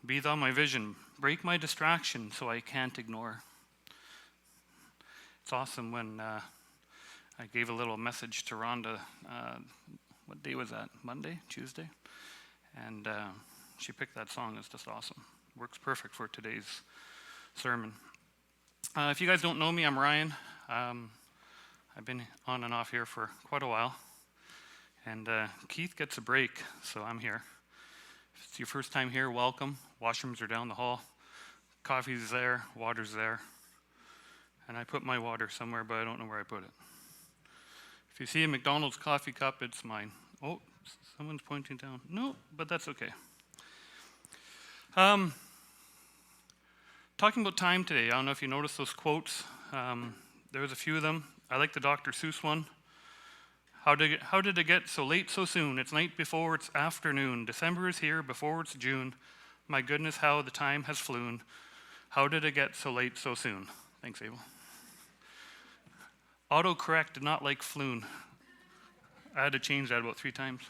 Be thou my vision, break my distraction so I can't ignore. It's awesome when I gave a little message to Rhonda. What day was that? Monday? Tuesday? And she picked that song. It's just awesome. Works perfect for today's sermon. If you guys don't know me, I'm Ryan. I've been on and off here for quite a while. And Keith gets a break, so I'm here. If it's your first time here, welcome. Washrooms are down the hall. Coffee's there, water's there. And I put my water somewhere, but I don't know where I put it. If you see a McDonald's coffee cup, it's mine. Oh, someone's pointing down. No, but that's okay. Talking about time today, I don't know if you noticed those quotes. There was a few of them. I like the Dr. Seuss one. How did it get so late so soon? It's night before it's afternoon. December is here before it's June. My goodness, how the time has flown. How did it get so late so soon? Thanks, Abel. Autocorrect did not like floon. I had to change that about 3 times.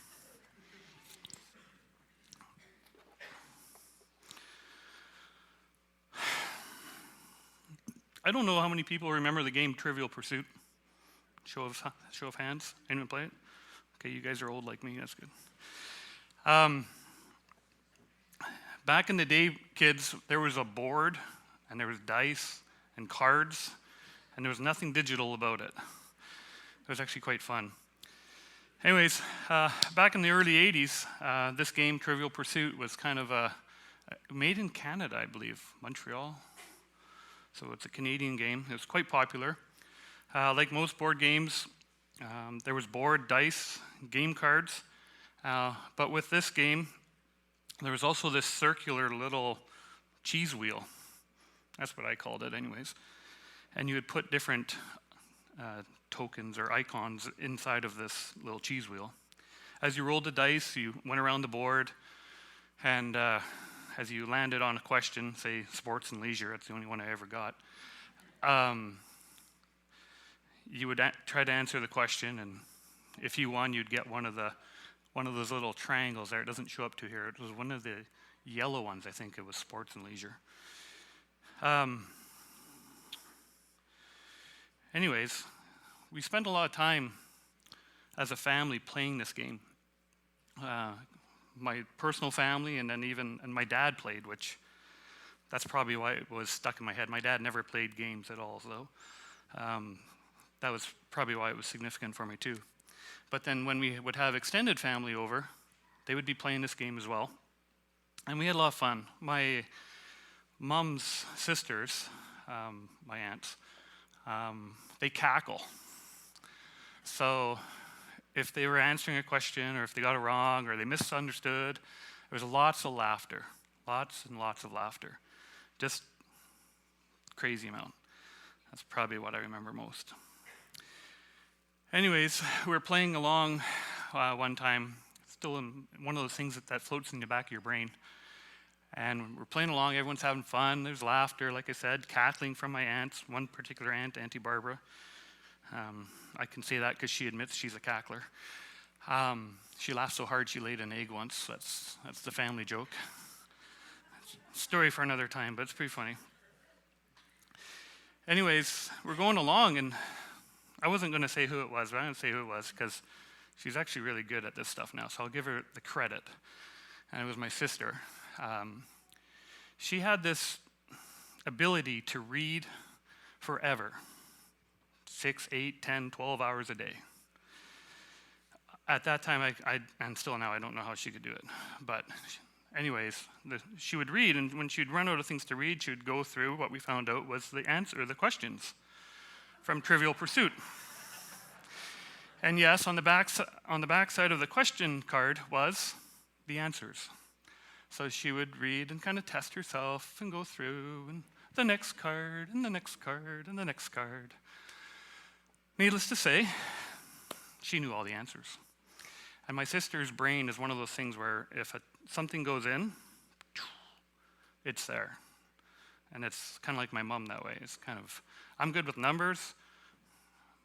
I don't know how many people remember the game Trivial Pursuit. Show of hands. Anyone play it? Okay, you guys are old like me. That's good. Back in the day, kids, there was a board, and there was dice and cards, and there was nothing digital about it. It was actually quite fun. Anyways, back in the early 80s, this game, Trivial Pursuit, was kind of made in Canada, I believe, Montreal. So it's a Canadian game. It was quite popular. Like most board games, there was board, dice, game cards. But with this game, there was also this circular little cheese wheel. That's what I called it anyways. And you would put different tokens or icons inside of this little cheese wheel. As you rolled the dice, you went around the board, and as you landed on a question, say sports and leisure, that's the only one I ever got, you would try to answer the question, and if you won, you'd get one of those little triangles there. It doesn't show up to here. It was one of the yellow ones. I think it was sports and leisure. Anyways, we spent a lot of time as a family playing this game. My personal family, and my dad played, which that's probably why it was stuck in my head. My dad never played games at all, though. That was probably why it was significant for me too. But then when we would have extended family over, they would be playing this game as well. And we had a lot of fun. My mom's sisters, my aunts, they cackle. So if they were answering a question, or if they got it wrong, or they misunderstood, there was lots of laughter. Lots and lots of laughter. Just crazy amount. That's probably what I remember most. Anyways, we were playing along one time, still in one of those things that floats in the back of your brain. And we're playing along, everyone's having fun, there's laughter, like I said, cackling from my aunts, one particular aunt, Auntie Barbara. I can say that because she admits she's a cackler. She laughed so hard she laid an egg once, that's the family joke. Story for another time, but it's pretty funny. Anyways, we're going along, and I wasn't going to say who it was, but I'm going to say who it was because she's actually really good at this stuff now, so I'll give her the credit. And it was my sister. She had this ability to read forever, 6, 8, 10, 12 hours a day. At that time, and still now, I don't know how she could do it. But anyways, she would read, and when she'd run out of things to read, she would go through what we found out was the questions from Trivial Pursuit. And yes, on the back side of the question card was the answers. So she would read and kind of test herself and go through, and the next card, and the next card, and the next card. Needless to say, she knew all the answers. And my sister's brain is one of those things where if something goes in, it's there. And it's kind of like my mom that way. It's kind of, I'm good with numbers.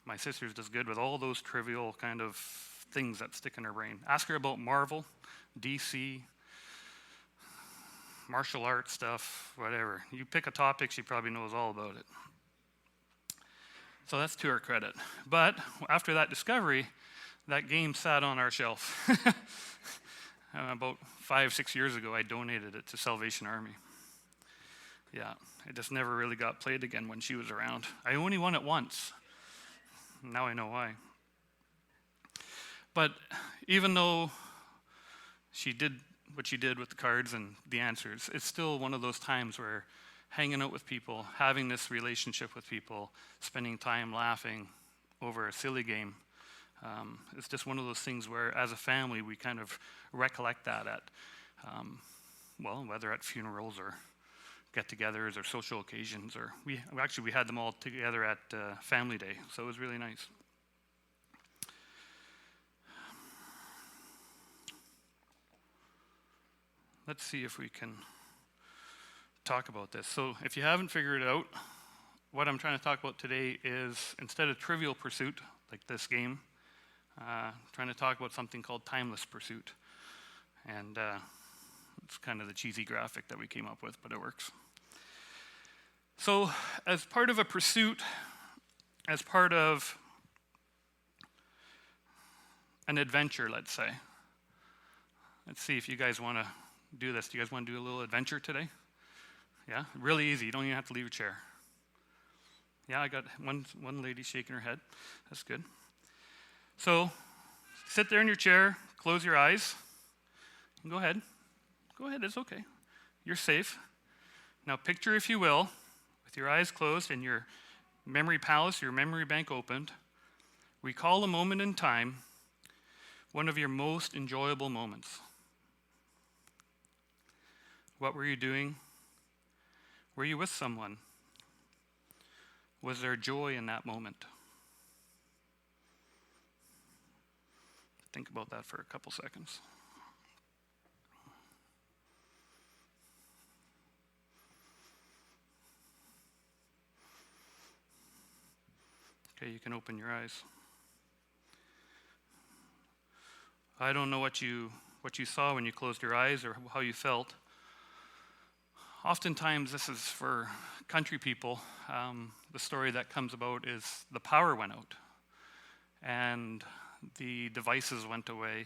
My sister's just good with all those trivial kind of things that stick in her brain. Ask her about Marvel, DC, martial arts stuff, whatever. You pick a topic, she probably knows all about it. So that's to her credit. But after that discovery, that game sat on our shelf. About 5-6 years ago, I donated it to Salvation Army. Yeah, it just never really got played again when she was around. I only won it once. Now I know why. But even though she did what she did with the cards and the answers, it's still one of those times where hanging out with people, having this relationship with people, spending time laughing over a silly game, it's just one of those things where as a family we kind of recollect that at, whether at funerals or get-togethers or social occasions, or we had them all together at Family Day, so it was really nice. Let's see if we can talk about this. So if you haven't figured it out, what I'm trying to talk about today is, instead of Trivial Pursuit, like this game, trying to talk about something called Timeless Pursuit. And it's kind of the cheesy graphic that we came up with, but it works. So as part of a pursuit, as part of an adventure, let's say. Let's see if you guys want to do this. Do you guys want to do a little adventure today? Yeah, really easy. You don't even have to leave your chair. Yeah, I got one lady shaking her head. That's good. So sit there in your chair, close your eyes, and go ahead. Go ahead, it's okay. You're safe. Now picture, if you will, with your eyes closed and your memory palace, your memory bank opened, recall a moment in time, one of your most enjoyable moments. What were you doing? Were you with someone? Was there joy in that moment? Think about that for a couple seconds. Okay, you can open your eyes. I don't know what you saw when you closed your eyes or how you felt. Oftentimes, this is for country people. The story that comes about is the power went out, and the devices went away.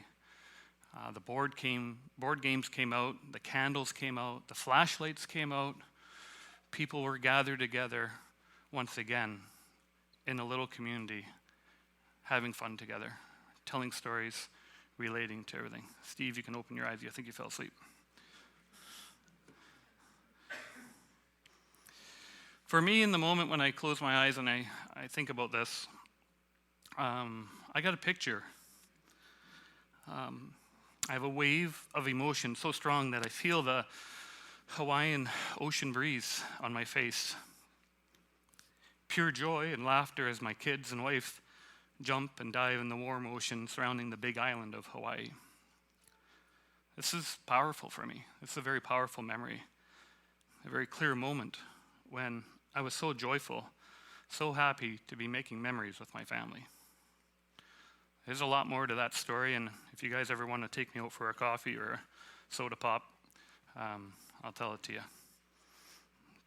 The board games came out, the candles came out, the flashlights came out. People were gathered together once again in a little community, having fun together, telling stories, relating to everything. Steve, you can open your eyes. I think you fell asleep. For me, in the moment when I close my eyes and I think about this, I got a picture. I have a wave of emotion so strong that I feel the Hawaiian ocean breeze on my face. Pure joy and laughter as my kids and wife jump and dive in the warm ocean surrounding the big island of Hawaii. This is powerful for me. It's a very powerful memory, a very clear moment when I was so joyful, so happy to be making memories with my family. There's a lot more to that story, and if you guys ever want to take me out for a coffee or a soda pop, I'll tell it to you.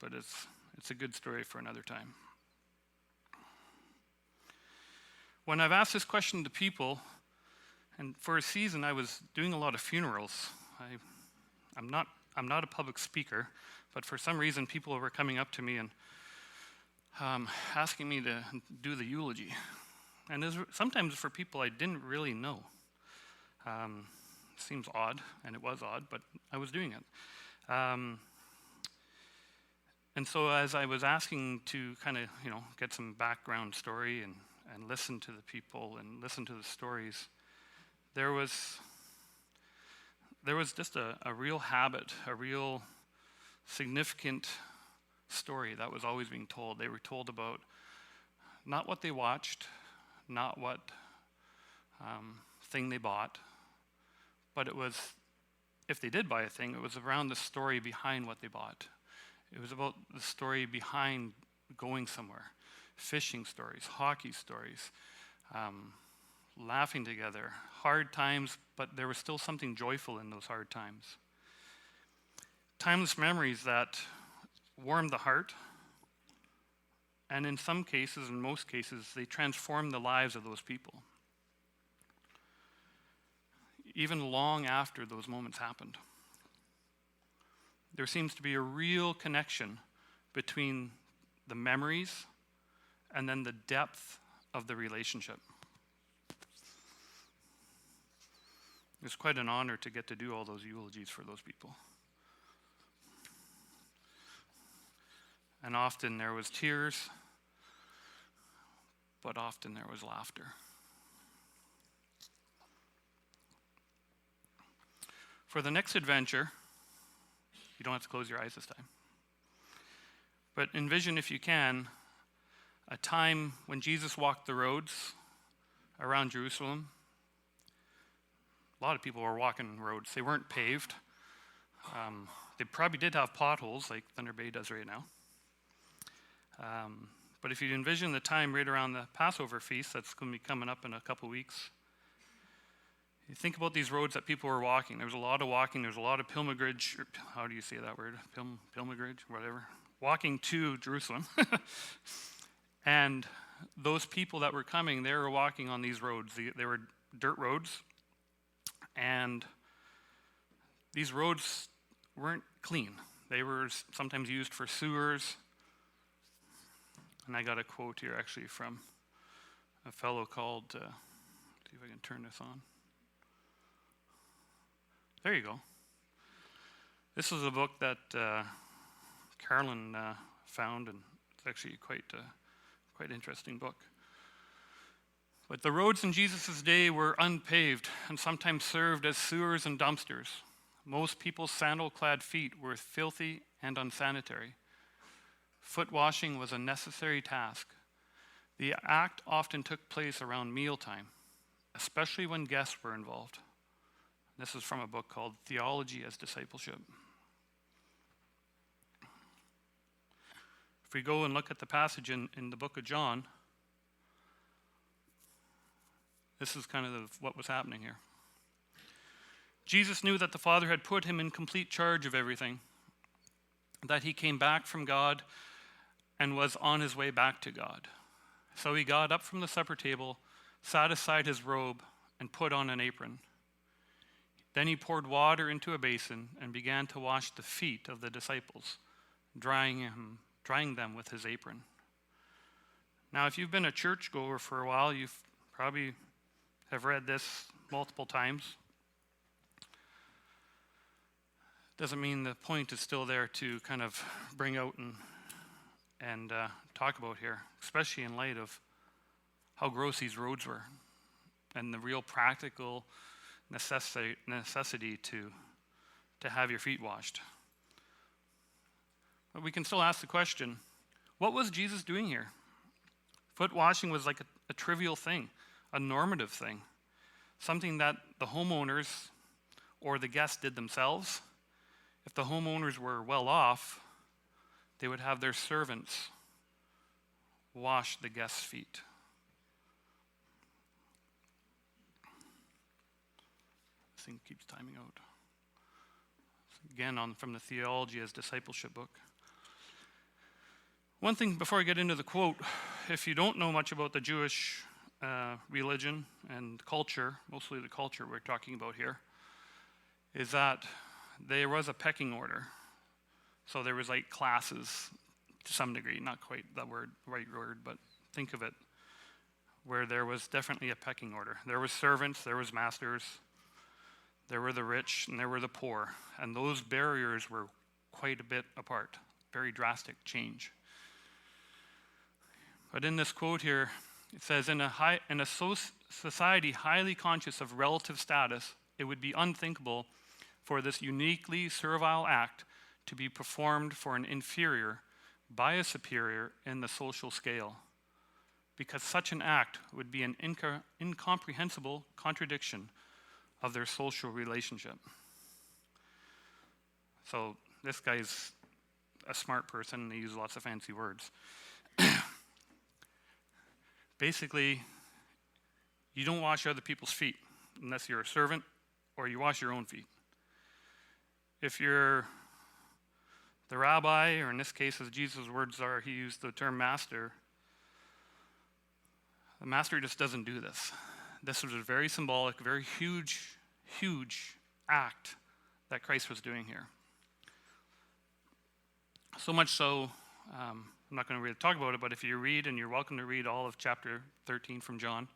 But it's a good story for another time. When I've asked this question to people, and for a season I was doing a lot of funerals. I'm not a public speaker, but for some reason people were coming up to me and asking me to do the eulogy. And it was sometimes for people I didn't really know. Seems odd, and it was odd, but I was doing it. And so as I was asking to kind of, get some background story and listen to the people and listen to the stories, there was just a real habit, a real significant story that was always being told. They were told about not what they watched, not what thing they bought, but it was, if they did buy a thing, it was around the story behind what they bought. It was about the story behind going somewhere. Fishing stories, hockey stories, laughing together, hard times, but there was still something joyful in those hard times. timeless memories that warm the heart, and in some cases, in most cases, they transform the lives of those people, even long after those moments happened. There seems to be a real connection between the memories and then the depth of the relationship. It's quite an honor to get to do all those eulogies for those people. And often there was tears, but often there was laughter. For the next adventure, you don't have to close your eyes this time, but envision, if you can, a time when Jesus walked the roads around Jerusalem. A lot of people were walking roads. They weren't paved. They probably did have potholes like Thunder Bay does right now. But if you envision the time right around the Passover feast that's going to be coming up in a couple weeks, you think about these roads that people were walking. There was a lot of walking. There was a lot of pilgrimage. How do you say that word? Pilgrimage, whatever. Walking to Jerusalem. And those people that were coming, they were walking on these roads. They were dirt roads. And these roads weren't clean. They were sometimes used for sewers. And I got a quote here actually from a fellow called, see if I can turn this on. There you go. This is a book that Carolyn found, and it's actually quite interesting book. But the roads in Jesus' day were unpaved and sometimes served as sewers and dumpsters. Most people's sandal-clad feet were filthy and unsanitary. Foot washing was a necessary task. The act often took place around mealtime, especially when guests were involved. This is from a book called Theology as Discipleship. If we go and look at the passage in the book of John, this is kind of what was happening here. Jesus knew that the Father had put him in complete charge of everything, that he came back from God and was on his way back to God. So he got up from the supper table, sat aside his robe, and put on an apron. Then he poured water into a basin and began to wash the feet of the disciples, drying them with his apron. Now, if you've been a churchgoer for a while, you've probably have read this multiple times. Doesn't mean the point is still there to kind of bring out and talk about here, especially in light of how gross these roads were and the real practical necessity to have your feet washed. But we can still ask the question, what was Jesus doing here? Foot washing was like a trivial thing, a normative thing, something that the homeowners or the guests did themselves. If the homeowners were well off, they would have their servants wash the guests' feet. This thing keeps timing out. Again, from the Theology as Discipleship book. One thing before I get into the quote, if you don't know much about the Jewish religion and culture, mostly the culture we're talking about here, is that there was a pecking order. So there was like classes to some degree, not quite the right word, but think of it, where there was definitely a pecking order. There was servants, there was masters, there were the rich, and there were the poor. And those barriers were quite a bit apart, very drastic change. But in this quote here, it says, in a society highly conscious of relative status, it would be unthinkable for this uniquely servile act to be performed for an inferior by a superior in the social scale, because such an act would be an incomprehensible contradiction of their social relationship. So this guy's a smart person, and he uses lots of fancy words. Basically, you don't wash other people's feet unless you're a servant or you wash your own feet. If you're The rabbi, or in this case, as Jesus' words are, he used the term master. The master just doesn't do this. This was a very symbolic, very huge act that Christ was doing here. So much so, I'm not going to really talk about it, but if you read, and you're welcome to read all of chapter 13 from John,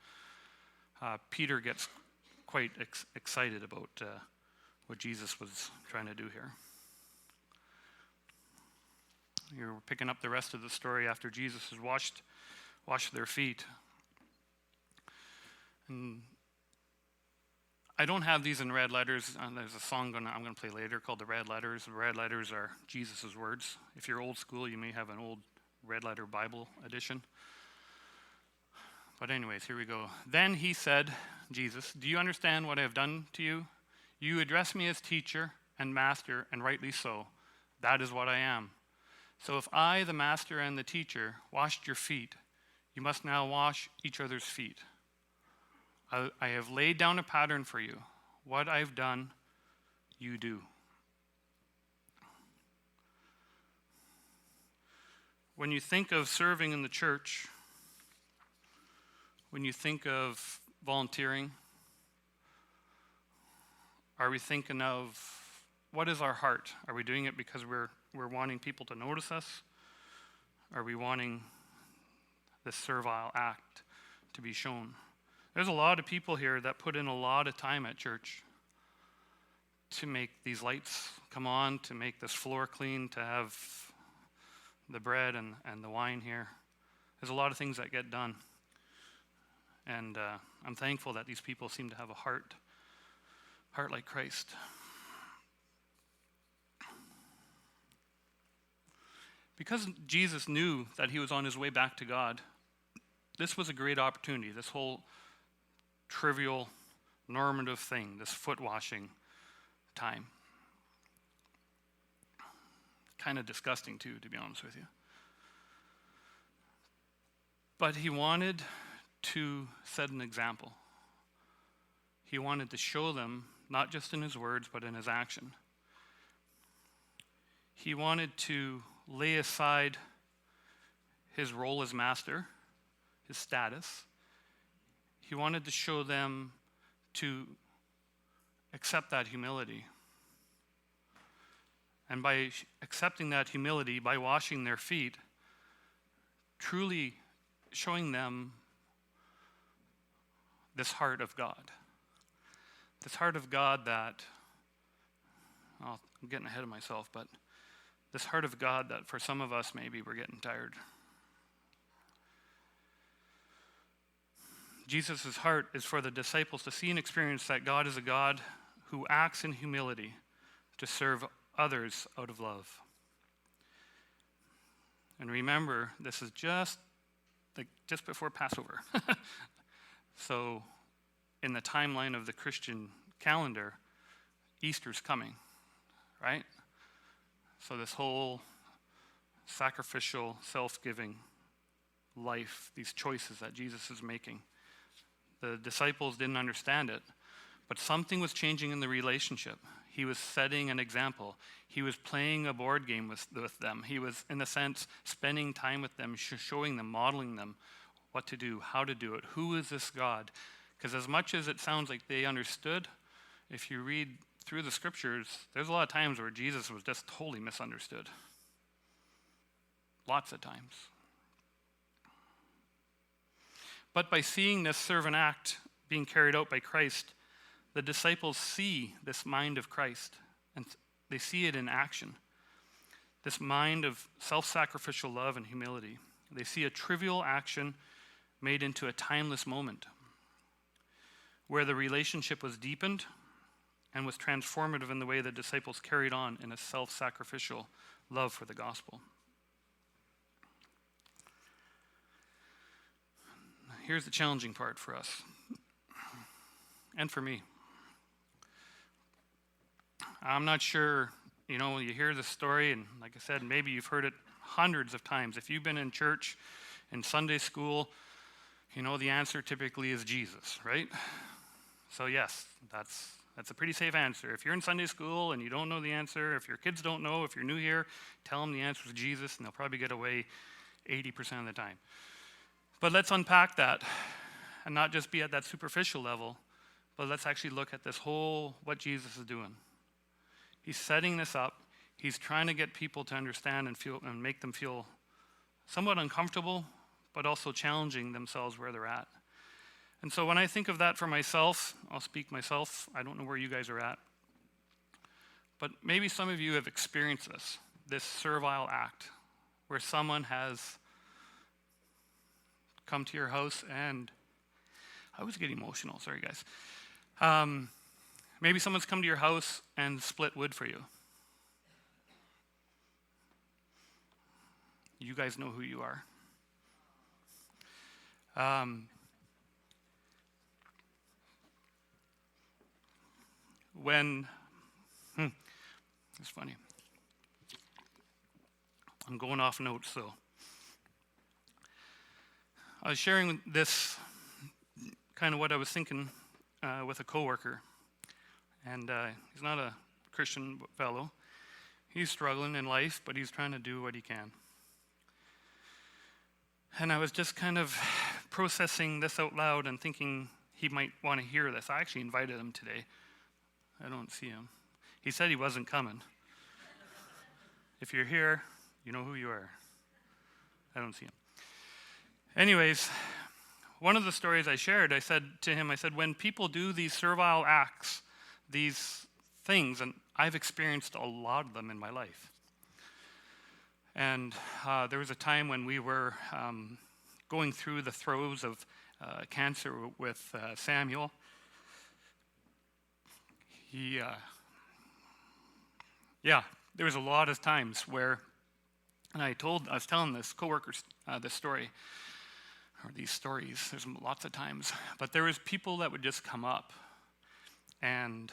Peter gets quite excited about what Jesus was trying to do here. You're picking up the rest of the story after Jesus has washed their feet. And I don't have these in red letters. There's a song I'm going to play later called The Red Letters. The red letters are Jesus' words. If you're old school, you may have an old red letter Bible edition. But anyways, here we go. Then he said, Jesus, do you understand what I have done to you? You address me as teacher and master, and rightly so. That is what I am. So if I, the master and the teacher, washed your feet, you must now wash each other's feet. I have laid down a pattern for you. What I've done, you do. When you think of serving in the church, when you think of volunteering, are we thinking of what is our heart? Are we doing it because we're wanting people to notice us? Are we wanting this servile act to be shown? There's a lot of people here that put in a lot of time at church to make these lights come on, to make this floor clean, to have the bread and the wine here. There's a lot of things that get done. And I'm thankful that these people seem to have a heart like Christ. Because Jesus knew that he was on his way back to God, this was a great opportunity, this whole trivial, normative thing, this foot washing time. Kind of disgusting too, to be honest with you. But he wanted to set an example. He wanted to show them, not just in his words, but in his action. He wanted to lay aside his role as master, his status. He wanted to show them to accept that humility. And by accepting that humility, by washing their feet, truly showing them this heart of God. This heart of God that, well, I'm getting ahead of myself, but this heart of God that for some of us maybe we're getting tired. Jesus' heart is for the disciples to see and experience that God is a God who acts in humility to serve others out of love. And remember, this is just before Passover. So in the timeline of the Christian calendar, Easter's coming, right? So this whole sacrificial, self-giving life, these choices that Jesus is making, the disciples didn't understand it, but something was changing in the relationship. He was setting an example. He was playing a board game with them. He was, in a sense, spending time with them, showing them, modeling them what to do, how to do it. Who is this God? Because as much as it sounds like they understood, if you read through the scriptures, there's a lot of times where Jesus was just totally misunderstood. Lots of times. But by seeing this servant act being carried out by Christ, the disciples see this mind of Christ, and they see it in action. This mind of self-sacrificial love and humility. They see a trivial action made into a timeless moment, where the relationship was deepened and was transformative in the way the disciples carried on in a self-sacrificial love for the gospel. Here's the challenging part for us, and for me. I'm not sure, you hear the story, and like I said, maybe you've heard it hundreds of times. If you've been in church, in Sunday school, the answer typically is Jesus, right? So yes, that's That's a pretty safe answer. If you're in Sunday school and you don't know the answer, if your kids don't know, if you're new here, tell them the answer is Jesus, and they'll probably get away 80% of the time. But let's unpack that and not just be at that superficial level, but let's actually look at this whole, what Jesus is doing. He's setting this up. He's trying to get people to understand and feel and make them feel somewhat uncomfortable, but also challenging themselves where they're at. And so when I think of that for myself, I'll speak myself. I don't know where you guys are at. But maybe some of you have experienced this servile act, where someone has come to your house and, I was getting emotional, sorry guys. Maybe someone's come to your house and split wood for you. You guys know who you are. It's funny. I'm going off notes, so. I was sharing this, kind of what I was thinking with a coworker. And he's not a Christian fellow. He's struggling in life, but he's trying to do what he can. And I was just kind of processing this out loud and thinking he might want to hear this. I actually invited him today. I don't see him. He said he wasn't coming. If you're here, you know who you are. I don't see him. Anyways, one of the stories I shared, I said to him, when people do these servile acts, these things, and I've experienced a lot of them in my life. And there was a time when we were going through the throes of cancer with Samuel. There was a lot of times where, and I was telling this coworker this story, or these stories, there's lots of times, but there was people that would just come up and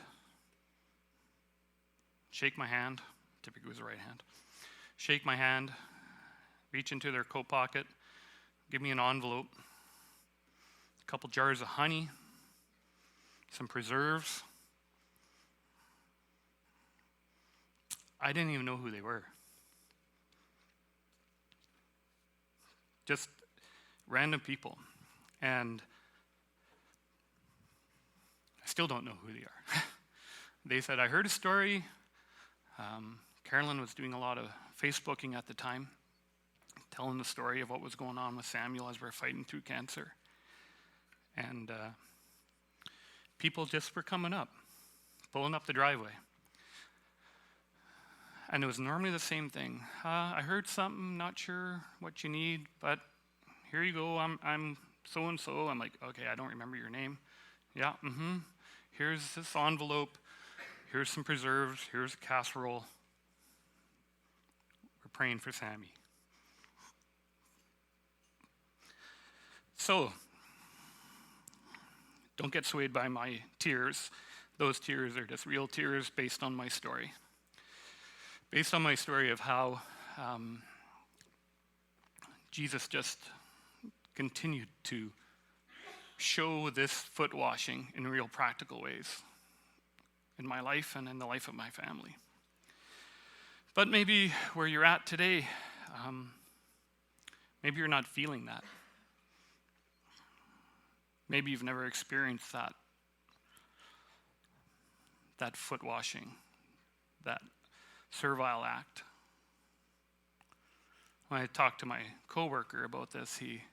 shake my hand, typically it was the right hand, shake my hand, reach into their coat pocket, give me an envelope, a couple jars of honey, some preserves. I didn't even know who they were. Just random people. And I still don't know who they are. They said, I heard a story. Carolyn was doing a lot of Facebooking at the time, telling the story of what was going on with Samuel as we're fighting through cancer. And people just were coming up, pulling up the driveway. And it was normally the same thing. I heard something, not sure what you need, but here you go, I'm so-and-so. I'm like, okay, I don't remember your name. Yeah, Here's this envelope. Here's some preserves. Here's a casserole. We're praying for Sammy. So, don't get swayed by my tears. Those tears are just real tears based on my story. Based on my story of how Jesus just continued to show this foot washing in real practical ways in my life and in the life of my family. But maybe where you're at today, maybe you're not feeling that. Maybe you've never experienced that foot washing, that servile act. When I talked to my coworker about this, he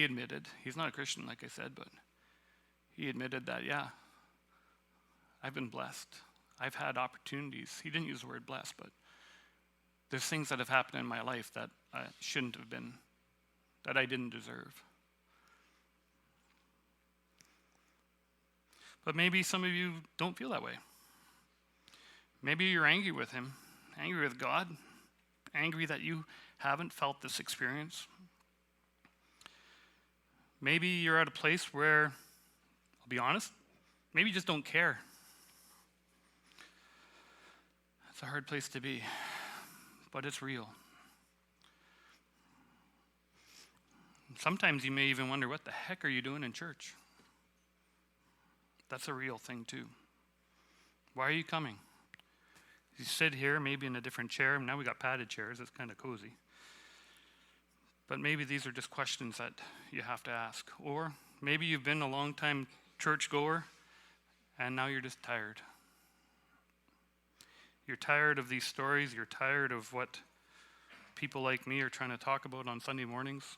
admitted, he's not a Christian like I said, but he admitted that, yeah, I've been blessed. I've had opportunities. He didn't use the word blessed, but there's things that have happened in my life that I shouldn't have been, that I didn't deserve. But maybe some of you don't feel that way. Maybe you're angry with him, angry with God, angry that you haven't felt this experience. Maybe you're at a place where, I'll be honest, maybe you just don't care. It's a hard place to be, but it's real. Sometimes you may even wonder, what the heck are you doing in church? That's a real thing too. Why are you coming? You sit here, maybe in a different chair. Now we got padded chairs. It's kind of cozy. But maybe these are just questions that you have to ask. Or maybe you've been a long time churchgoer and now you're just tired. You're tired of these stories. You're tired of what people like me are trying to talk about on Sunday mornings.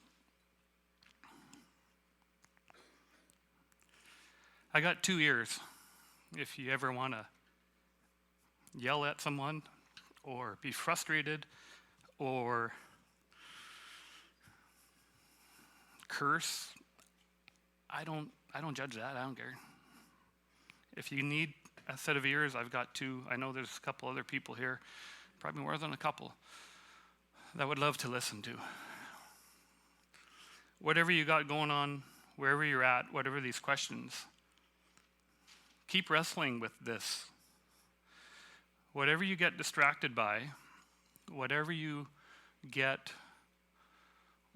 I got 2 ears. If you ever want to yell at someone or be frustrated or curse, I don't judge that. I don't care. If you need a set of ears, I've got 2. I know there's a couple other people here, probably more than a couple, that would love to listen to. Whatever you got going on, wherever you're at, whatever these questions, keep wrestling with this. Whatever you get distracted by, whatever you get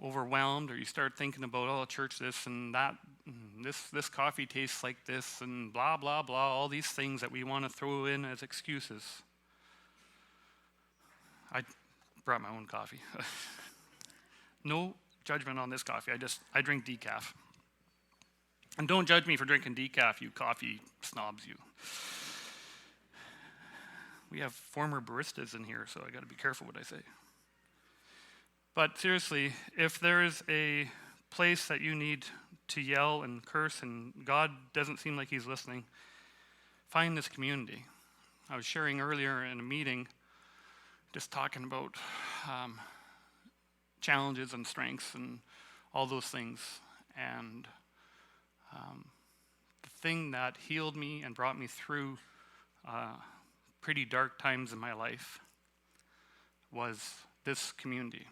overwhelmed, or you start thinking about, oh, church this and that, and this coffee tastes like this, and blah, blah, blah, all these things that we want to throw in as excuses. I brought my own coffee. No judgment on this coffee. I drink decaf. And don't judge me for drinking decaf, you coffee snobs, you. We have former baristas in here, so I got to be careful what I say. But seriously, if there is a place that you need to yell and curse and God doesn't seem like he's listening, find this community. I was sharing earlier in a meeting, just talking about challenges and strengths and all those things. And the thing that healed me and brought me through pretty dark times in my life was this community.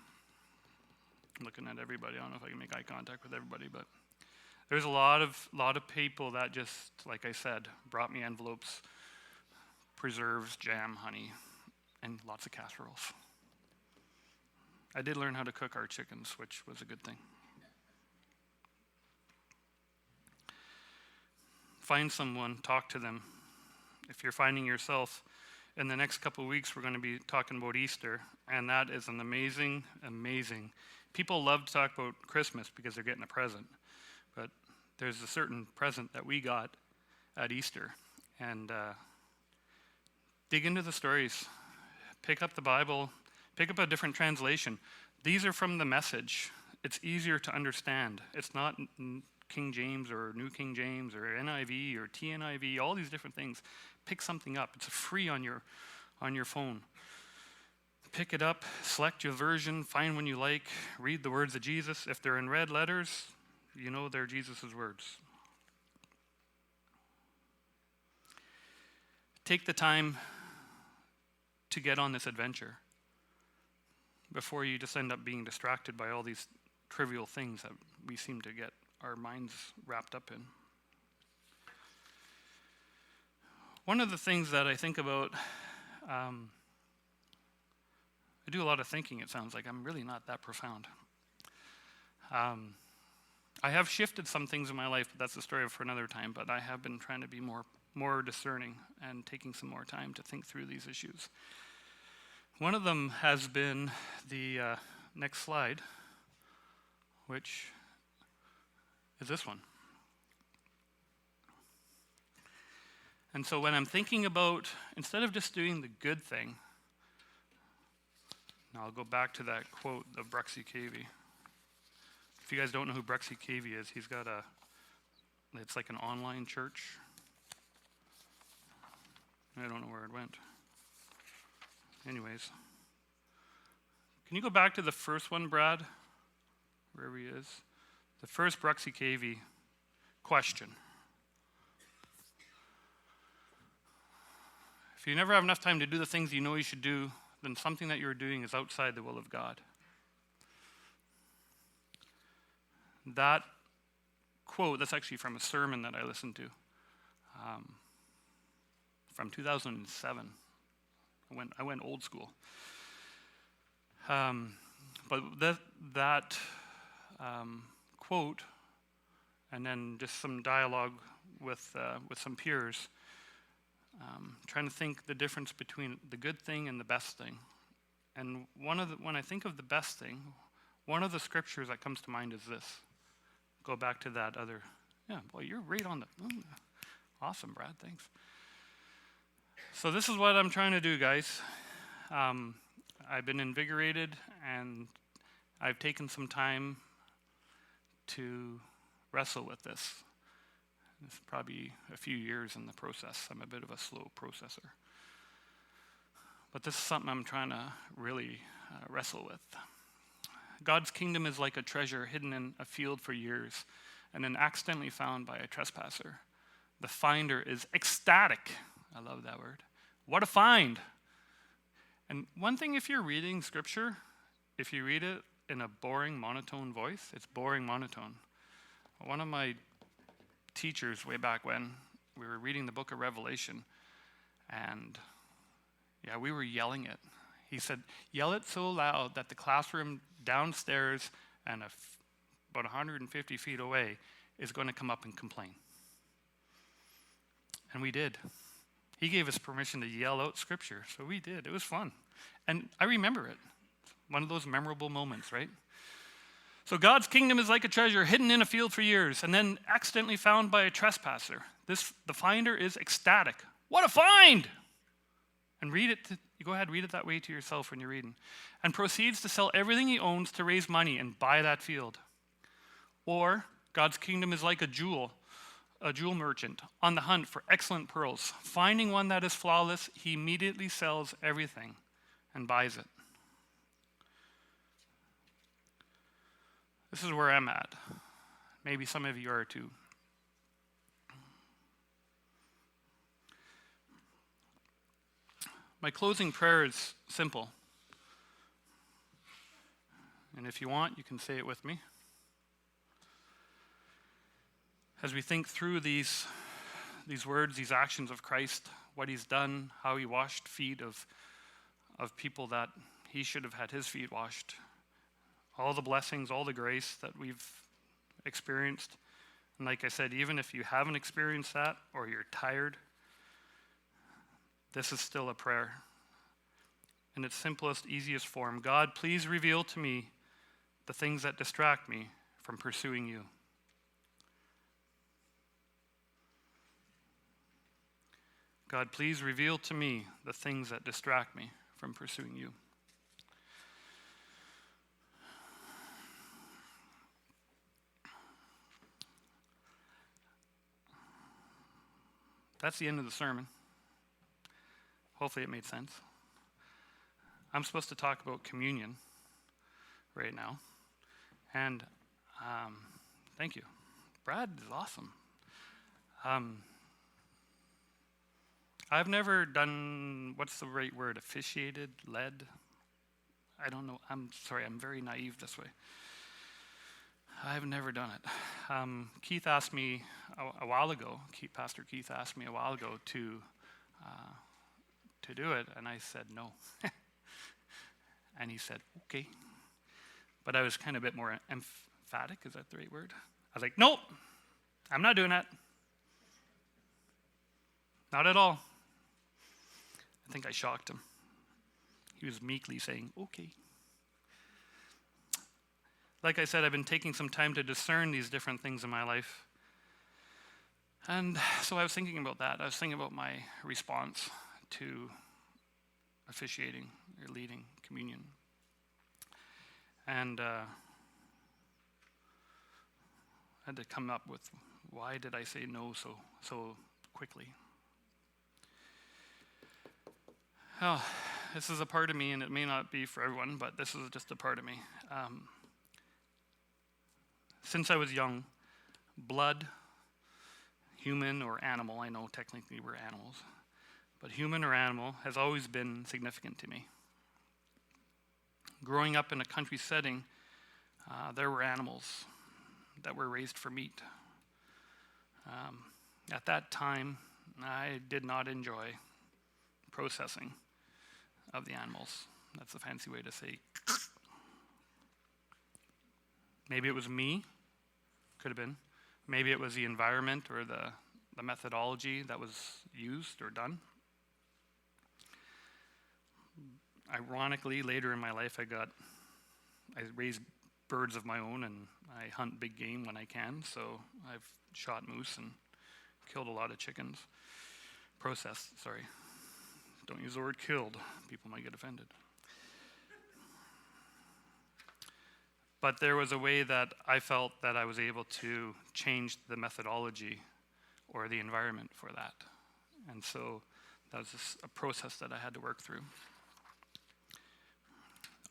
I'm looking at everybody. I don't know if I can make eye contact with everybody, but there's a lot of people that just, like I said, brought me envelopes, preserves, jam, honey, and lots of casseroles. I did learn how to cook our chickens, which was a good thing. Find someone, talk to them. If you're finding yourself, in the next couple of weeks, we're going to be talking about Easter, and that is an amazing, amazing. People love to talk about Christmas because they're getting a present, but there's a certain present that we got at Easter, and dig into the stories. Pick up the Bible, pick up a different translation. These are from the Message. It's easier to understand. It's not King James or New King James or NIV or TNIV, all these different things. Pick something up. It's free on your phone. Pick it up, select your version, find one you like, read the words of Jesus. If they're in red letters, you know they're Jesus' words. Take the time to get on this adventure before you just end up being distracted by all these trivial things that we seem to get our minds wrapped up in. One of the things that I think about, I do a lot of thinking, it sounds like. I'm really not that profound. I have shifted some things in my life, but that's a story for another time, but I have been trying to be more discerning and taking some more time to think through these issues. One of them has been the next slide, which is this one. And so when I'm thinking about, instead of just doing the good thing, now I'll go back to that quote of Bruxy Cavey. If you guys don't know who Bruxy Cavey is, he's got it's like an online church. I don't know where it went. Anyways. Can you go back to the first one, Brad? Wherever he is. The first Bruxy Cavey question. If you never have enough time to do the things you know you should do, then something that you're doing is outside the will of God. That quote, that's actually from a sermon that I listened to from 2007. I went old school. But that quote, and then just some dialogue with some peers, trying to think the difference between the good thing and the best thing. And when I think of the best thing, one of the scriptures that comes to mind is this. Go back to that other. Yeah, boy, you're right on the. Awesome, Brad. Thanks. So this is what I'm trying to do, guys. I've been invigorated, and I've taken some time to wrestle with this. It's probably a few years in the process. I'm a bit of a slow processor. But this is something I'm trying to really wrestle with. God's kingdom is like a treasure hidden in a field for years and then accidentally found by a trespasser. The finder is ecstatic. I love that word. What a find. And one thing, if you're reading scripture, if you read it in a boring, monotone voice, it's boring, monotone. One of my teachers way back when, we were reading the book of Revelation, and we were yelling it. He said, yell it so loud that the classroom downstairs and about 150 feet away is going to come up and complain. And we did. He gave us permission to yell out scripture, so we did. It was fun. And I remember it. One of those memorable moments, right? So God's kingdom is like a treasure hidden in a field for years and then accidentally found by a trespasser. The finder is ecstatic. What a find! And read it. You go ahead, read it that way to yourself when you're reading. And proceeds to sell everything he owns to raise money and buy that field. Or God's kingdom is like a jewel merchant on the hunt for excellent pearls. Finding one that is flawless, he immediately sells everything and buys it. This is where I'm at. Maybe some of you are too. My closing prayer is simple. And if you want, you can say it with me. As we think through these words, these actions of Christ, what he's done, how he washed feet of people that he should have had his feet washed, all the blessings, all the grace that we've experienced. And like I said, even if you haven't experienced that or you're tired, this is still a prayer. In its simplest, easiest form, God, please reveal to me the things that distract me from pursuing you. God, please reveal to me the things that distract me from pursuing you. That's the end of the sermon. Hopefully it made sense. I'm supposed to talk about communion right now. And thank you. Brad is awesome. I've never done, what's the right word, officiated, led? I don't know. I'm sorry, I'm very naive this way. I've never done it. Keith asked me a while ago, Pastor Keith asked me a while ago to do it, and I said no. And he said, okay. But I was kind of a bit more emphatic, is that the right word? I was like, nope, I'm not doing that. Not at all. I think I shocked him. He was meekly saying, okay. Like I said, I've been taking some time to discern these different things in my life. And so I was thinking about that. I was thinking about my response to officiating or leading communion. And I had to come up with, why did I say no so quickly? Oh, this is a part of me, and it may not be for everyone, but this is just a part of me. Since I was young, blood, human or animal, I know technically we're animals, but human or animal has always been significant to me. Growing up in a country setting, there were animals that were raised for meat. At that time, I did not enjoy processing of the animals. That's a fancy way to say. Maybe it was me, could have been. Maybe it was the environment or the methodology that was used or done. Ironically, later in my life, I raise birds of my own, and I hunt big game when I can, so I've shot moose and killed a lot of chickens. Processed, sorry. Don't use the word killed. People might get offended. But there was a way that I felt that I was able to change the methodology or the environment for that. And so that was just a process that I had to work through.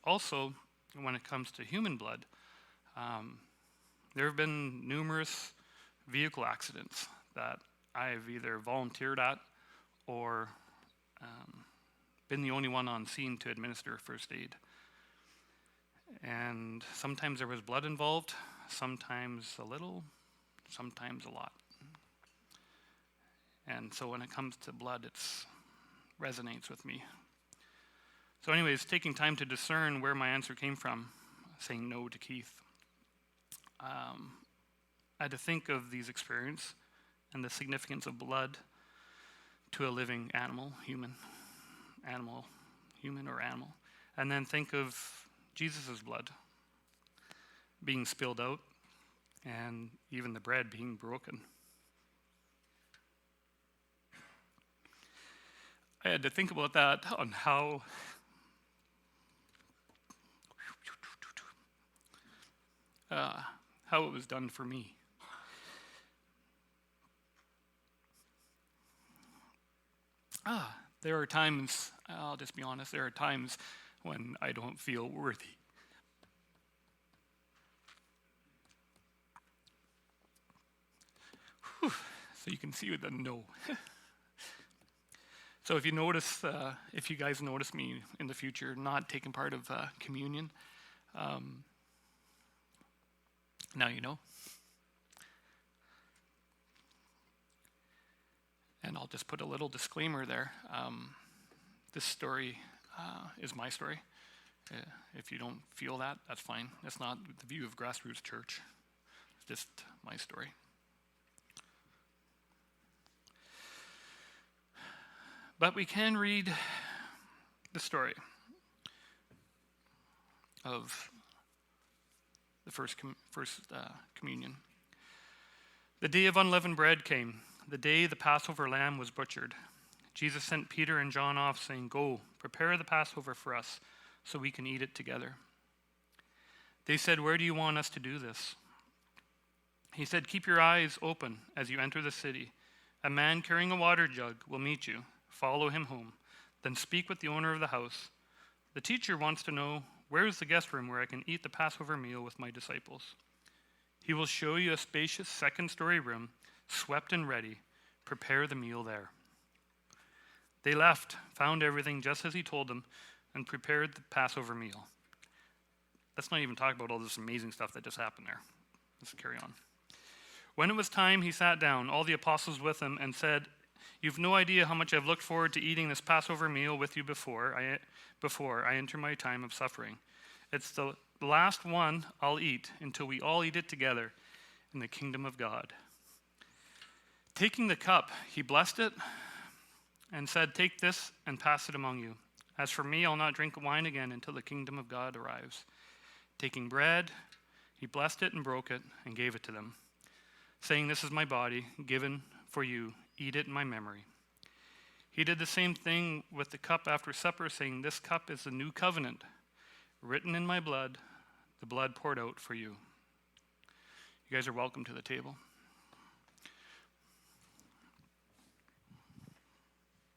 Also, when it comes to human blood, there have been numerous vehicle accidents that I've either volunteered at or been the only one on scene to administer first aid. And sometimes there was blood involved, sometimes a little, sometimes a lot. And so when it comes to blood, it resonates with me. So anyways, taking time to discern where my answer came from, saying no to Keith. I had to think of these experiences and the significance of blood to a living animal, human or animal. And then think of Jesus' blood being spilled out and even the bread being broken. I had to think about that on how it was done for me. There are times, I'll just be honest, there are times when I don't feel worthy. Whew. So you can see with the no. So if you guys notice me in the future not taking part of communion, now you know. And I'll just put a little disclaimer there. This story is my story. If you don't feel that, that's fine. That's not the view of Grassroots Church. It's just my story. But we can read the story of the first communion. The day of unleavened bread came, the day the Passover lamb was butchered. Jesus sent Peter and John off, saying, "Go, prepare the Passover for us, so we can eat it together." They said, "Where do you want us to do this?" He said, "Keep your eyes open as you enter the city. A man carrying a water jug will meet you. Follow him home. Then speak with the owner of the house. The teacher wants to know, where is the guest room where I can eat the Passover meal with my disciples? He will show you a spacious second-story room, swept and ready. Prepare the meal there." They left, found everything just as he told them, and prepared the Passover meal. Let's not even talk about all this amazing stuff that just happened there. Let's carry on. When it was time, he sat down, all the apostles with him, and said, "You've no idea how much I've looked forward to eating this Passover meal with you before I enter my time of suffering. It's the last one I'll eat until we all eat it together in the kingdom of God." Taking the cup, he blessed it and said, "Take this and pass it among you. As for me, I'll not drink wine again until the kingdom of God arrives." Taking bread, he blessed it and broke it and gave it to them, saying, "This is my body given for you. Eat it in my memory." He did the same thing with the cup after supper, saying, "This cup is the new covenant, written in my blood, the blood poured out for you." You guys are welcome to the table.